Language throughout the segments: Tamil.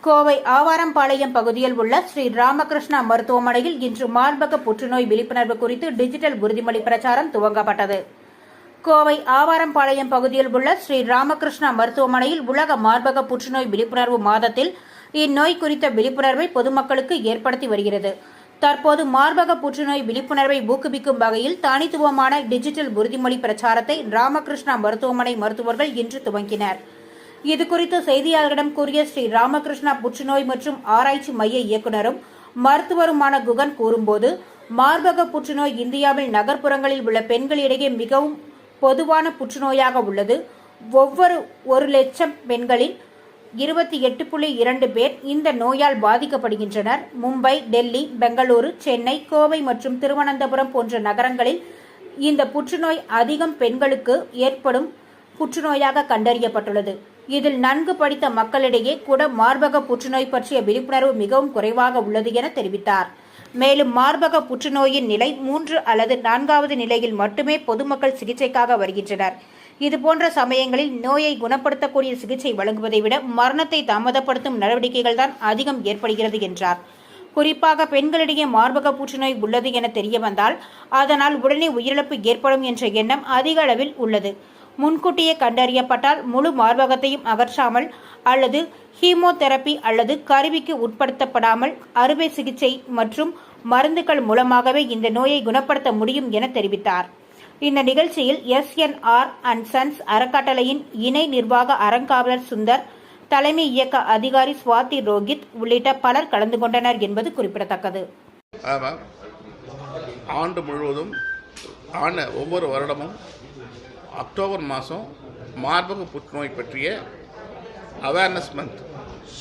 கோவை ஆவாரம்பாளையம் பகுதியில் உள்ள ஸ்ரீ ராமகிருஷ்ணா மருத்துவமனையில் இன்று மார்பக புற்றுநோய் விழிப்புணர்வு குறித்து டிஜிட்டல் உறுதிமொழி பிரச்சாரம் துவங்கப்பட்டது. கோவை ஆவாரம்பாளையம் பகுதியில் உள்ள ஸ்ரீ ராமகிருஷ்ணா மருத்துவமனையில் உலக மார்பக புற்றுநோய் விழிப்புணர்வு மாதத்தில் இந்நோய் குறித்த விழிப்புணர்வை பொதுமக்களுக்கு ஏற்படுத்தி வருகிறது. தற்போது மார்பக புற்றுநோய் விழிப்புணர்வை ஊக்குவிக்கும் வகையில் தனித்துவமான டிஜிட்டல் உறுதிமொழி பிரச்சாரத்தை ராமகிருஷ்ணா மருத்துவமனை மருத்துவர்கள் இன்று துவங்கினர். இதுகுறித்து செய்தியாளர்களிடம் கூறிய ஸ்ரீ ராமகிருஷ்ணா புற்றுநோய் மற்றும் ஆராய்ச்சி மைய இயக்குநரும் மருத்துவருமான குகன் கூறும்போது, மார்பக புற்றுநோய் இந்தியாவில் நகர்ப்புறங்களில் உள்ள பெண்களிடையே மிகவும் பொதுவான புற்றுநோயாக உள்ளது. ஒவ்வொரு 1,00,000 பெண்களில் 28.2 பேர் இந்த நோயால் பாதிக்கப்படுகின்றனர். மும்பை, டெல்லி, பெங்களூரு, சென்னை, கோவை மற்றும் திருவனந்தபுரம் போன்ற நகரங்களில் இந்த புற்றுநோய் அதிகம் பெண்களுக்கு ஏற்படும் புற்றுநோயாக கண்டறியப்பட்டுள்ளது. இதில் நன்கு படித்த மக்களிடையே கூட மார்பக புற்றுநோய் பற்றிய விழிப்புணர்வு மிகவும் குறைவாக உள்ளது என தெரிவித்தார். மேலும் மார்பக புற்றுநோயின் நிலை 3 அல்லது 4வது நிலையில் மட்டுமே பொதுமக்கள் சிகிச்சைக்காக வருகின்றனர். இதுபோன்ற சமயங்களில் நோயை குணப்படுத்தக்கூடிய சிகிச்சை வழங்குவதை விட மரணத்தை தாமதப்படுத்தும் நடவடிக்கைகள் தான் அதிகம் ஏற்படுகிறது என்றார். குறிப்பாக பெண்களிடையே மார்பக புற்றுநோய் உள்ளது என தெரியவந்தால் அதனால் உடனே உயிரிழப்பு ஏற்படும் என்ற எண்ணம் அதிக அளவில் உள்ளது. முன்கூட்டியே கண்டறியப்பட்டால் முழு மார்பகத்தையும் அகற்றாமல் அல்லது ஹீமோதெரபி அல்லது கருவிக்கு உட்படுத்தப்படாமல் அறுவை சிகிச்சை மற்றும் மருந்துகள் மூலமாகவே இந்த நோயை குணப்படுத்த முடியும் என தெரிவித்தார். இந்த நிகழ்ச்சியில் SNR அண்ட் சன்ஸ் அறக்கட்டளையின் இணை நிர்வாக அறங்காவலர் சுந்தர், தலைமை இயக்க அதிகாரி சுவாதி ரோஹித் உள்ளிட்ட பலர் கலந்து கொண்டனர் என்பது குறிப்பிடத்தக்கது. ஆண்டு முழுவதும் ஒவ்வொரு வருடமும் அக்டோபர் மாதம் மார்பக புற்றுநோய் பற்றிய awareness month,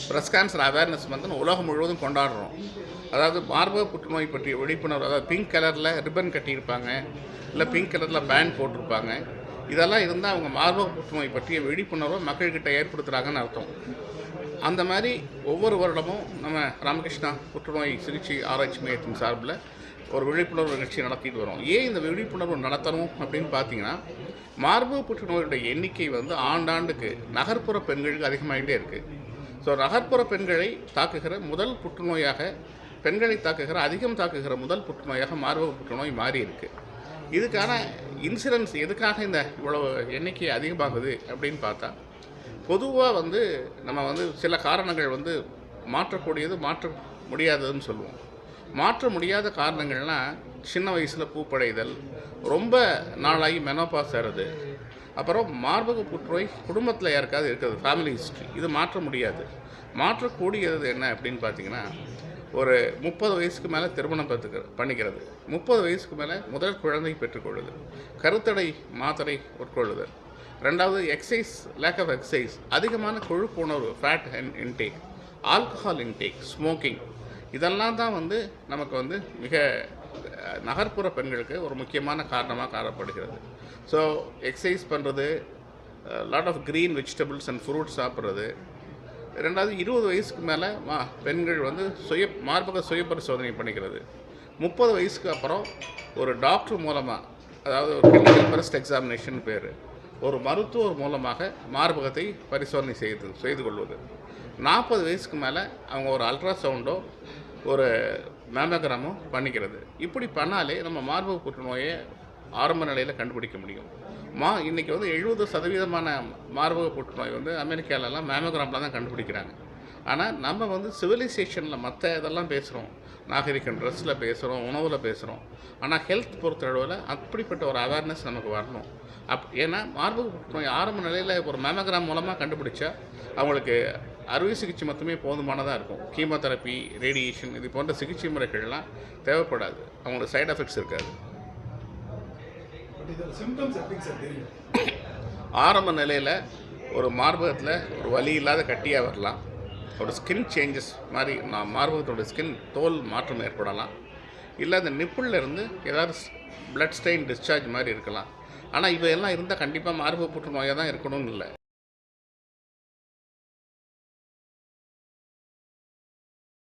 breast cancer awareness மந்த்னு உலகம் முழுவதும் கொண்டாடுறோம். அதாவது மார்பக புற்றுநோய் பற்றிய விழிப்புணர்வு, அதாவது பிங்க் கலரில் ரிப்பன் கட்டியிருப்பாங்க, இல்லை பிங்க் கலரில் பேண்ட் போட்டிருப்பாங்க. இதெல்லாம் இருந்தால் அவங்க மார்பக புற்றுநோய் பற்றிய விழிப்புணர்வை மக்கள்கிட்ட ஏற்படுத்துகிறாங்கன்னு அர்த்தம். அந்த மாதிரி ஒவ்வொரு வருடமும் நம்ம ராமகிருஷ்ணா புற்றுநோய் சிகிச்சை ஆராய்ச்சி மையத்தின் சார்பில் ஒரு விழிப்புணர்வு நிகழ்ச்சி நடத்திட்டு வரோம். ஏன் இந்த விழிப்புணர்வு நடத்தணும் அப்படின்னு பார்த்தீங்கன்னா, மார்பக புற்றுநோயுடைய எண்ணிக்கை ஆண்டாண்டுக்கு நகர்ப்புற பெண்களுக்கு அதிகமாகிட்டே இருக்குது. ஸோ நகர்ப்புற பெண்களை தாக்குகிற முதல் புற்றுநோயாக, பெண்களை அதிகம் தாக்குகிற முதல் புற்றுநோயாக மார்பக புற்றுநோய் மாறி இருக்குது. இதுக்கான இன்சிடென்ஸ் எதுக்காக இந்த இவ்வளவு எண்ணிக்கை அதிகமாகுது அப்படின்னு பார்த்தா, பொதுவாக நம்ம சில காரணங்கள் மாற்றக்கூடியது, மாற்ற முடியாததுன்னு சொல்லுவோம். மாற்ற முடியாத காரணங்கள்னால் சின்ன வயசில் பூப்படைதல், ரொம்ப நாளாகி மெனோபாஸ் ஆகிறது, அப்புறம் மார்பக புற்றுநோய் குடும்பத்தில் யாருக்காவது இருக்கிறது, ஃபேமிலி ஹிஸ்ட்ரி. இது மாற்ற முடியாது. மாற்றக்கூடியது என்ன அப்படின்னு பார்த்தீங்கன்னா, ஒரு 30 வயசுக்கு மேலே திருமணம் பண்ணிக்கிறது, 30 வயசுக்கு மேலே முதல் குழந்தை பெற்றுக்கொள்ளுது, கருத்தடை மாத்திரை உட்கொள்ளுதல், ரெண்டாவது எக்ஸசைஸ், லேக் ஆஃப் எக்ஸசைஸ், அதிகமான கொழுப்பு உணர்வு, fat intake, alcohol intake, smoking, இதெல்லாம் தான் நமக்கு மிக நகர்ப்புற பெண்களுக்கு ஒரு முக்கியமான காரணமாக காணப்படுகிறது. ஸோ எக்ஸசைஸ் பண்ணுறது, lot of green vegetables and fruits சாப்பிட்றது, ரெண்டாவது 20 வயசுக்கு மேலே பெண்கள் மார்பக சுய பரிசோதனை பண்ணிக்கிறது, 30 வயசுக்கு அப்புறம் ஒரு டாக்டர் மூலமாக, அதாவது ஒரு கிளினிக்கல் பிரஸ்ட் எக்ஸாமினேஷன் பேர், ஒரு மருத்துவர் மூலமாக மார்பகத்தை பரிசோதனை செய்து கொள்வது, 40 வயசுக்கு மேலே அவங்க ஒரு அல்ட்ராசவுண்டோ ஒரு மேமோகிராமோ பண்ணிக்கிறது. இப்படி பண்ணாலே நம்ம மார்பக புற்றுநோயை ஆரம்ப நிலையில் கண்டுபிடிக்க முடியும். இன்றைக்கி 70% மார்பக புற்றுநோய் அமெரிக்காலெலாம் மேமோகிராமில் தான் கண்டுபிடிக்கிறாங்க. ஆனால் நம்ம சிவிலைசேஷனில் மற்ற இதெல்லாம் பேசுகிறோம், நாகரிகம் ட்ரெஸ்ஸில் பேசுகிறோம், உணவில் பேசுகிறோம். ஆனால் ஹெல்த் பொறுத்தளவில் அப்படிப்பட்ட ஒரு அவேர்னஸ் நமக்கு வரணும். ஏன்னா மார்பக புற்றுநோய் ஆரம்ப நிலையில் ஒரு மேமோகிராம் மூலமாக கண்டுபிடிச்சா அவங்களுக்கு அறுவை சிகிச்சை மட்டுமே போதுமானதாக இருக்கும். கீமோதெரப்பி, ரேடியேஷன், இது போன்ற சிகிச்சை முறைகள்லாம் தேவைப்படாது, அவங்களுக்கு சைட் எஃபெக்ட்ஸ் இருக்காது. ஆரம்ப நிலையில் ஒரு மார்பகத்தில் ஒரு வலி இல்லாத கட்டியாக வரலாம், ஒரு ஸ்கின் சேஞ்சஸ் மாதிரி மார்பகத்தோட ஸ்கின் தோல் மாற்றம் ஏற்படலாம், இல்லை அந்த நிப்பிளில் இருந்து ஏதாவது பிளட் ஸ்டெயின் டிஸ்சார்ஜ் மாதிரி இருக்கலாம். ஆனால் இவையெல்லாம் இருந்தால் கண்டிப்பாக மார்பக புற்றுநோயாக தான் இருக்கணும்னு இல்லை.